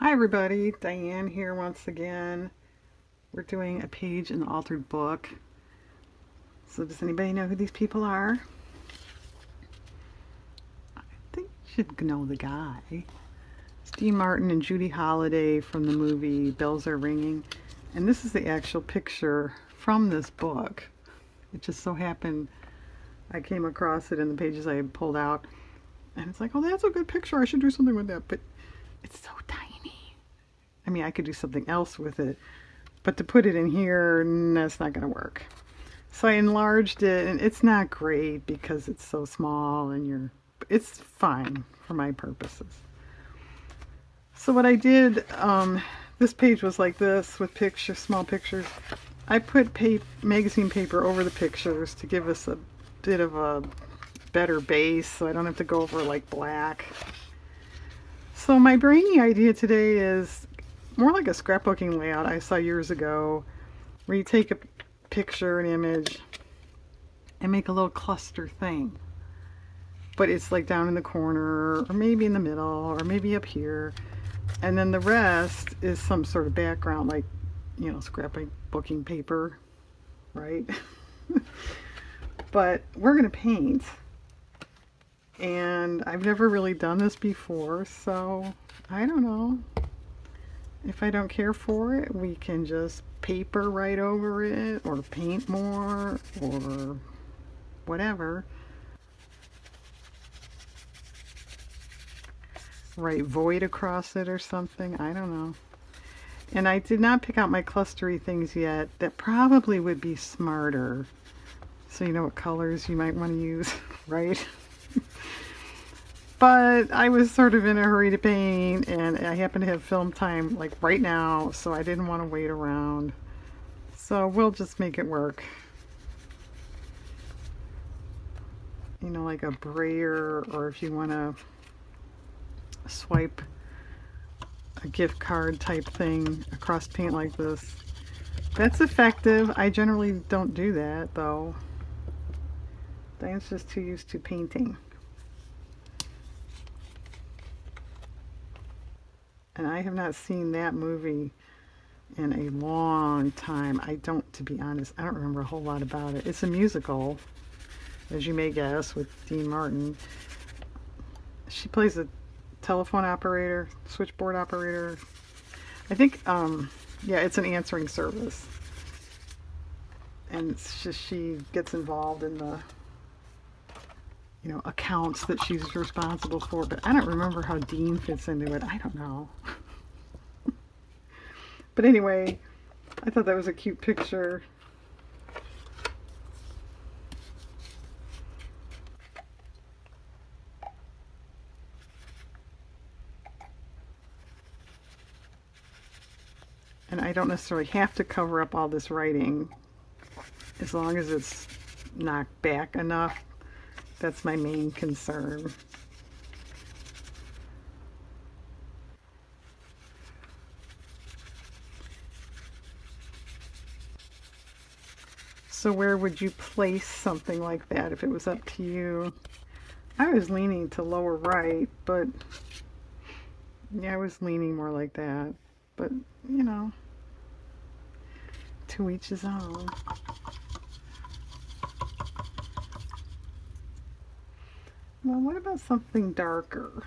Hi everybody, Diane here once again. We're doing a page in the altered book. So does anybody know who these people are? I think you should know the guy. It's Dean Martin and Judy Holliday from the movie Bells Are Ringing. And this is the actual picture from this book. It just so happened I came across it in the pages I had pulled out. And it's like, oh, that's a good picture. I should do something with that. But it's so tiny. I mean, I could do something else with it. But to put it in here, that's not going to work. So I enlarged it, and it's not great because it's so small, and it's fine for my purposes. So what I did, this page was like this with pictures, small pictures. I put magazine paper over the pictures to give us a bit of a better base, so I don't have to go over like black. So my brainy idea today is more like a scrapbooking layout I saw years ago, where you take a picture, an image, and make a little cluster thing. But it's like down in the corner, or maybe in the middle, or maybe up here. And then the rest is some sort of background, like, scrapbooking paper, right? But we're going to paint. And I've never really done this before, so I don't know. If I don't care for it, we can just paper right over it, or paint more, or whatever. Write void across it or something. I don't know. And I did not pick out my clustery things yet. That probably would be smarter. So you know what colors you might want to use, right? But I was sort of in a hurry to paint, and I happen to have film time like right now, so I didn't want to wait around. So we'll just make it work. You know, like a brayer, or if you want to swipe a gift card type thing across paint like this. That's effective. I generally don't do that though. Diane's just too used to painting. And I have not seen that movie in a long time. To be honest, I don't remember a whole lot about it. It's a musical, as you may guess, with Dean Martin. She plays a telephone operator, switchboard operator. I think, yeah, it's an answering service. And it's just she gets involved in the, accounts that she's responsible for. But I don't remember how Dean fits into it. I don't know. But anyway, I thought that was a cute picture. And I don't necessarily have to cover up all this writing as long as it's knocked back enough. That's my main concern. So where would you place something like that if it was up to you? I was leaning to lower right, but yeah, I was leaning more like that. But, to each his own. Well, what about something darker?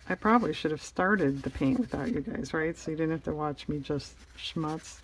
I probably should have started the paint without you guys, right? So you didn't have to watch me just schmutz.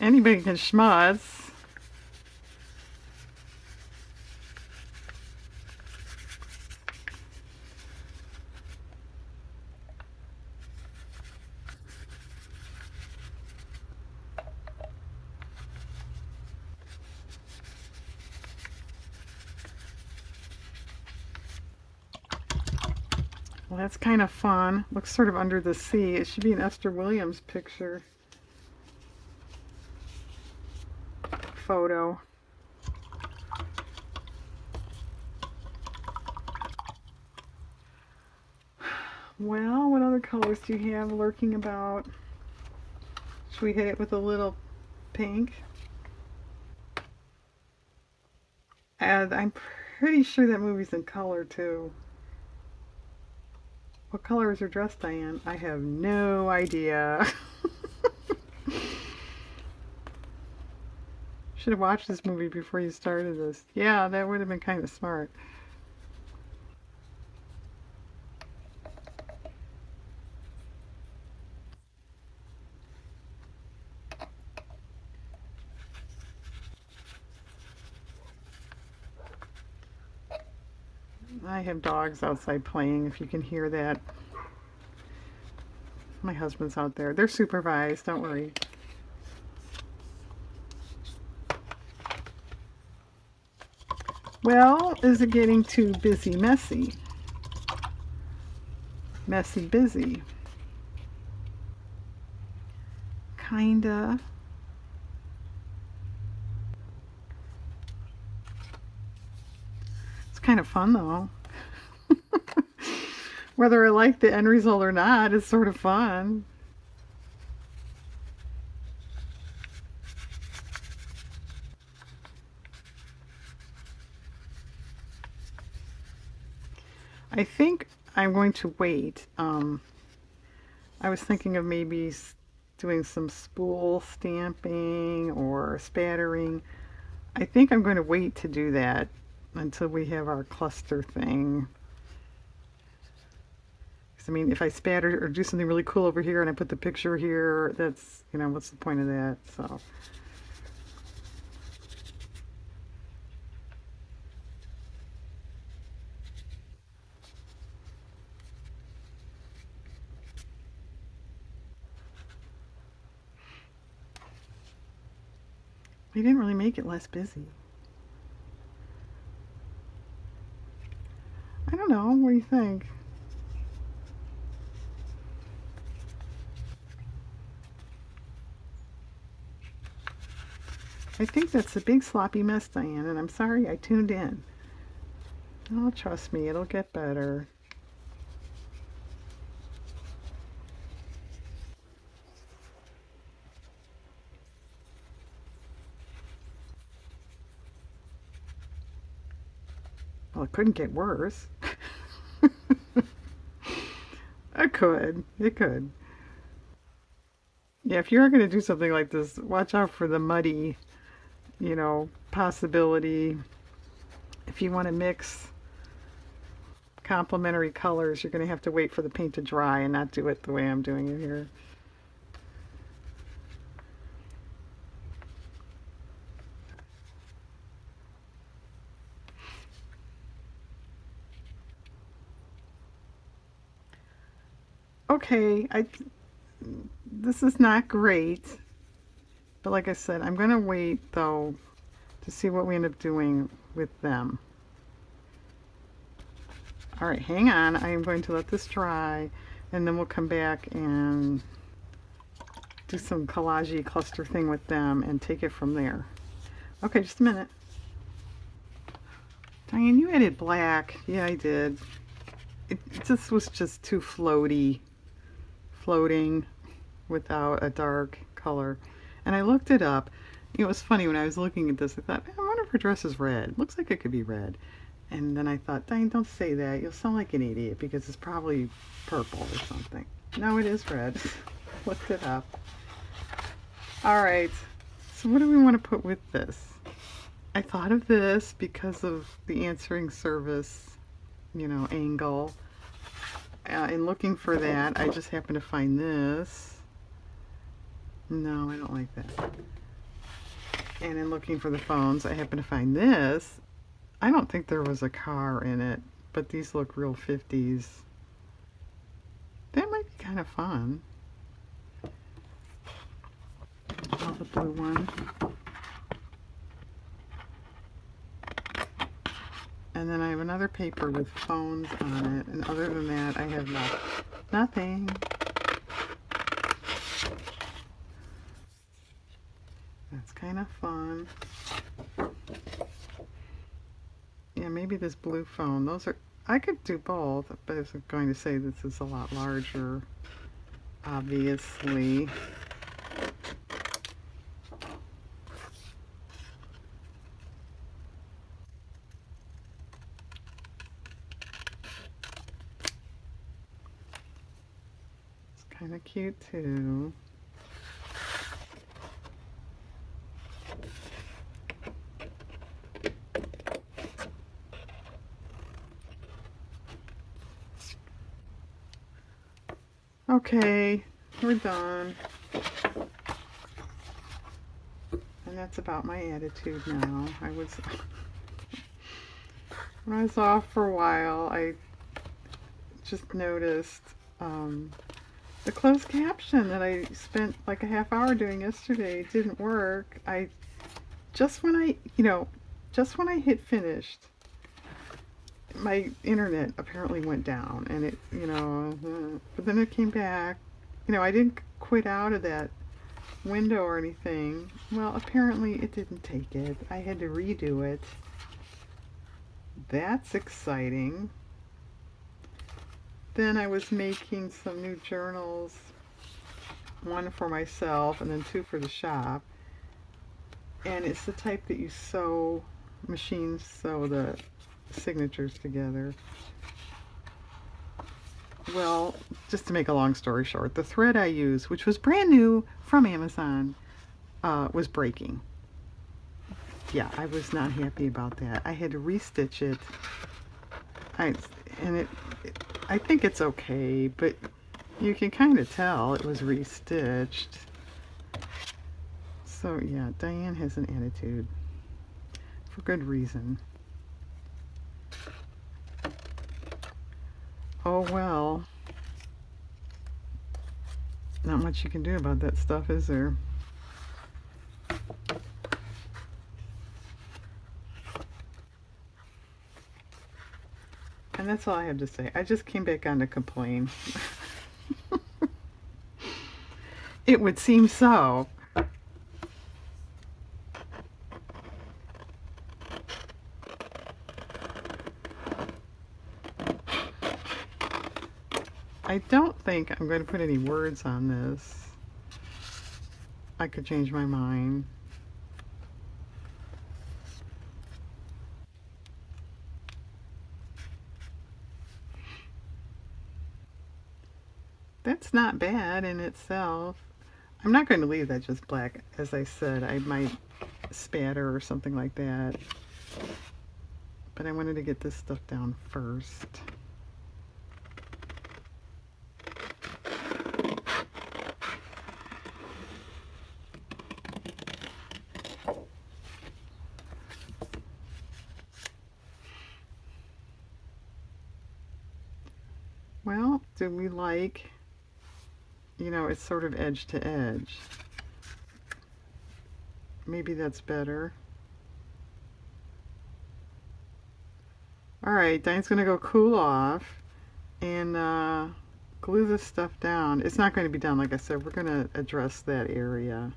Anybody can schmutz. Well, that's kind of fun. Looks sort of under the sea. It should be an Esther Williams picture. Photo. Well, what other colors do you have lurking about? Should we hit it with a little pink? And I'm pretty sure that movie's in color too. What color is her dress, Diane? I have no idea. Should have watched this movie before you started this. Yeah, that would have been kind of smart. I have dogs outside playing, if you can hear that. My husband's out there. They're supervised, don't worry. Well, is it getting too busy, messy? Messy, busy. Kinda. It's kind of fun though. Whether I like the end result or not, it's sort of fun. I think I'm going to wait. I was thinking of maybe doing some spool stamping or spattering. I think I'm going to wait to do that until we have our cluster thing. Because I mean, if I spatter or do something really cool over here and I put the picture here, that's, you know, what's the point of that? So. We didn't really make it less busy. I don't know. What do you think? I think that's a big sloppy mess, Diane, and I'm sorry I tuned in. Oh, trust me, it'll get better. Well, it couldn't get worse. It could. It could. Yeah, if you're going to do something like this, watch out for the muddy, possibility. If you want to mix complementary colors, you're going to have to wait for the paint to dry and not do it the way I'm doing it here. Okay, this is not great, but like I said, I'm going to wait though to see what we end up doing with them. All right, hang on. I am going to let this dry and then we'll come back and do some collage cluster thing with them and take it from there. Okay, just a minute. Diane, you added black. Yeah, I did. It just was just too floating without a dark color. And I looked it up. It was funny when I was looking at this. I thought, I wonder if her dress is red. Looks like it could be red. And then I thought, Diane, don't say that. You'll sound like an idiot because it's probably purple or something. No, it is red. Looked it up. All right. So what do we want to put with this? I thought of this because of the answering service, angle. In looking for that, I just happened to find this. No, I don't like that. And in looking for the phones, I happened to find this. I don't think there was a car in it, but these look real 50s. That might be kind of fun. Oh, the blue one. And then I have another paper with phones on it, and other than that, I have nothing. That's kind of fun. Yeah, maybe this blue phone. I could do both, but I was going to say this is a lot larger, obviously. Kind of cute too. Okay, we're done. And that's about my attitude now. When I was off for a while, I just noticed the closed caption that I spent like a half hour doing yesterday didn't work. Just when just when I hit finished, my internet apparently went down, and but then it came back. I didn't quit out of that window or anything. Well, apparently it didn't take it. I had to redo it. That's exciting. Then I was making some new journals, one for myself and then two for the shop. And it's the type that you machine sew the signatures together. Well, just to make a long story short, the thread I used, which was brand new from Amazon, was breaking. Yeah, I was not happy about that. I had to restitch it. I think it's okay, but you can kind of tell it was restitched. So yeah, Diane has an attitude. For good reason. Oh well. Not much you can do about that stuff, is there? And that's all I have to say. I just came back on to complain. It would seem so. I don't think I'm going to put any words on this. I could change my mind. That's not bad in itself. I'm not going to leave that just black. As I said, I might spatter or something like that. But I wanted to get this stuff down first. Well, do we like, it's sort of edge to edge. Maybe that's better. Alright, Diane's going to go cool off and glue this stuff down. It's not going to be done, like I said. We're going to address that area.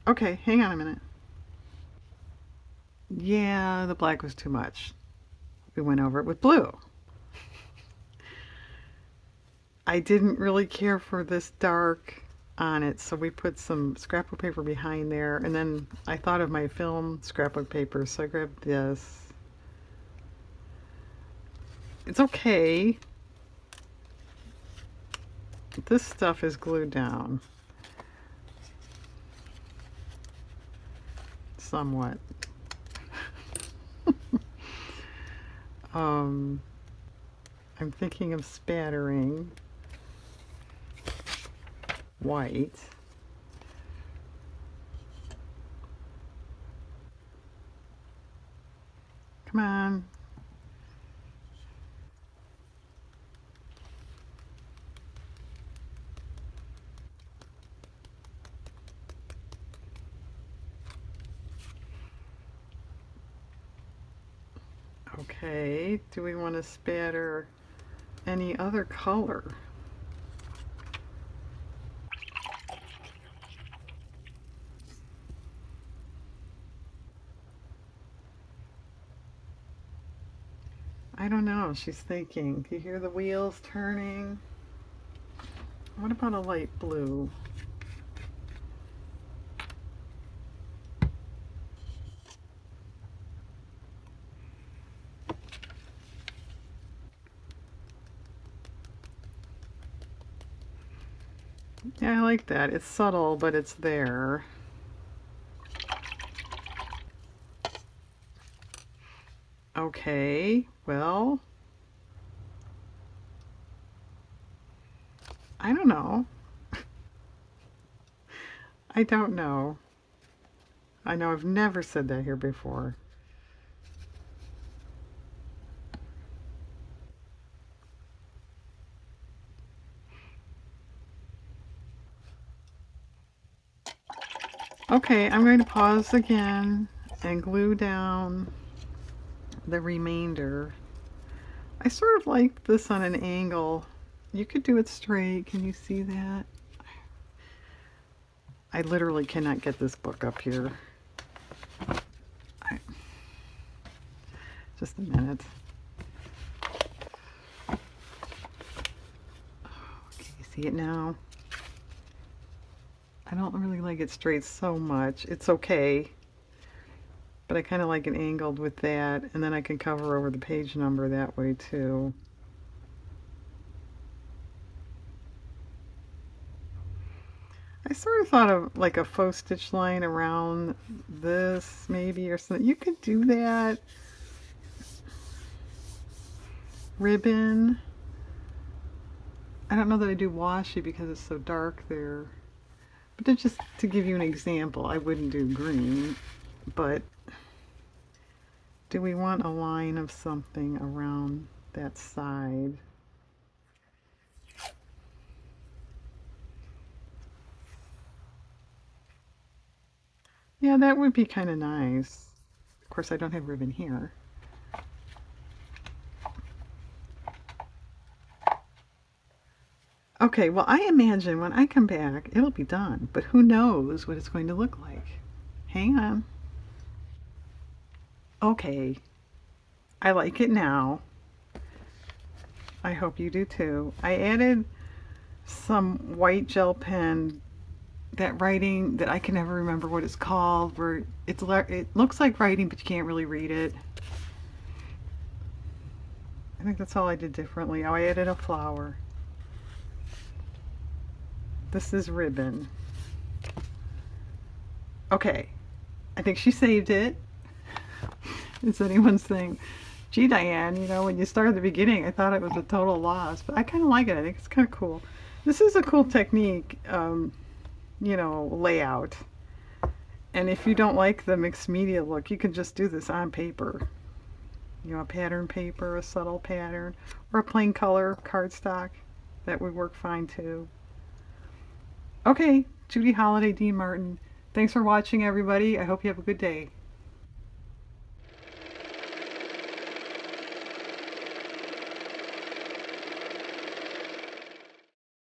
Okay, hang on a minute. Yeah, the black was too much. We went over it with blue. I didn't really care for this dark on it, so we put some scrapbook paper behind there, and then I thought of my film scrapbook paper, so I grabbed this. It's okay. This stuff is glued down. Somewhat. I'm thinking of spattering white. Come on. Okay, do we want to spatter any other color? I don't know, she's thinking. Do you hear the wheels turning? What about a light blue? Yeah, I like that. It's subtle, but it's there. Okay, well, I don't know. I don't know. I know I've never said that here before. Okay, I'm going to pause again and glue down the remainder. I sort of like this on an angle. You could do it straight. Can you see that? I literally cannot get this book up here. I, just a minute. Can you see it now? I don't really like it straight so much. It's okay, but I kind of like it angled with that, and then I can cover over the page number that way too. I sort of thought of like a faux stitch line around this maybe or something. You could do that. Ribbon. I don't know that I do washi because it's so dark there. But then just to give you an example, I wouldn't do green, but do we want a line of something around that side? Yeah, that would be kind of nice. Of course, I don't have ribbon here. Okay, well, I imagine when I come back, it'll be done, but who knows what it's going to look like. Hang on. Okay, I like it now. I hope you do too. I added some white gel pen, that writing that I can never remember what it's called, where it looks like writing, but you can't really read it. I think that's all I did differently. Oh, I added a flower. This is ribbon. Okay, I think she saved it. It's anyone's thing. Gee, Diane, you know, when you started at the beginning, I thought it was a total loss, but I kind of like it. I think it's kind of cool. This is a cool technique, you know, layout. And if you don't like the mixed media look, you can just do this on paper. You know, a pattern paper, a subtle pattern, or a plain color cardstock. That would work fine too. Okay, Judy Holliday, Dean Martin. Thanks for watching, everybody. I hope you have a good day.